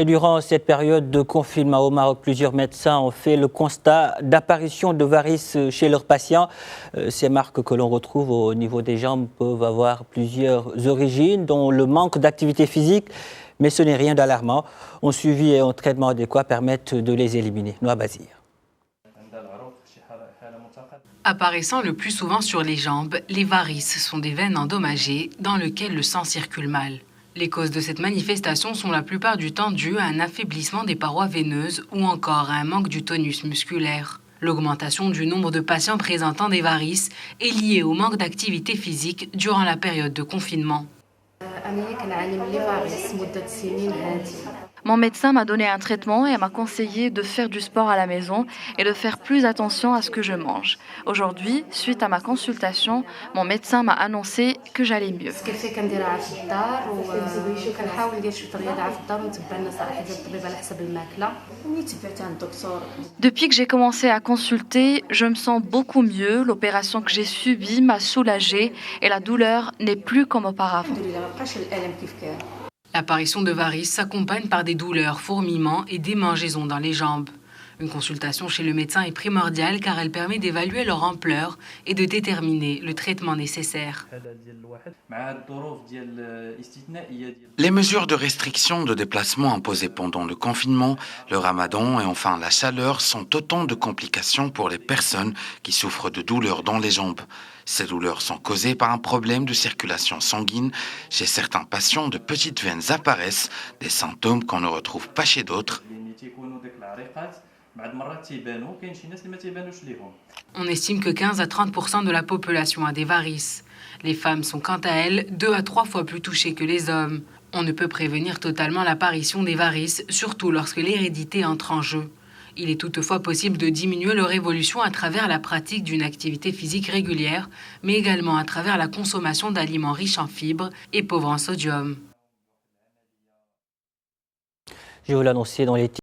Et durant cette période de confinement au Maroc, plusieurs médecins ont fait le constat d'apparition de varices chez leurs patients. Ces marques que l'on retrouve au niveau des jambes peuvent avoir plusieurs origines, dont le manque d'activité physique, mais ce n'est rien d'alarmant. Un suivi et un traitement adéquat permettent de les éliminer. Noa Bazir. Apparaissant le plus souvent sur les jambes, les varices sont des veines endommagées dans lesquelles le sang circule mal. Les causes de cette manifestation sont la plupart du temps dues à un affaiblissement des parois veineuses ou encore à un manque du tonus musculaire. L'augmentation du nombre de patients présentant des varices est liée au manque d'activité physique durant la période de confinement. Mon médecin m'a donné un traitement et m'a conseillé de faire du sport à la maison et de faire plus attention à ce que je mange. Aujourd'hui, suite à ma consultation, mon médecin m'a annoncé que j'allais mieux. Depuis que j'ai commencé à consulter, je me sens beaucoup mieux. L'opération que j'ai subie m'a soulagée et la douleur n'est plus comme auparavant. L'apparition de varices s'accompagne par des douleurs, fourmillements et démangeaisons dans les jambes. Une consultation chez le médecin est primordiale car elle permet d'évaluer leur ampleur et de déterminer le traitement nécessaire. Les mesures de restriction de déplacement imposées pendant le confinement, le ramadan et enfin la chaleur sont autant de complications pour les personnes qui souffrent de douleurs dans les jambes. Ces douleurs sont causées par un problème de circulation sanguine. Chez certains patients, de petites veines apparaissent, des symptômes qu'on ne retrouve pas chez d'autres. On estime que 15 à 30% de la population a des varices. Les femmes sont quant à elles 2 à 3 fois plus touchées que les hommes. On ne peut prévenir totalement l'apparition des varices, surtout lorsque l'hérédité entre en jeu. Il est toutefois possible de diminuer leur évolution à travers la pratique d'une activité physique régulière, mais également à travers la consommation d'aliments riches en fibres et pauvres en sodium. Je vous l'annonçais dans les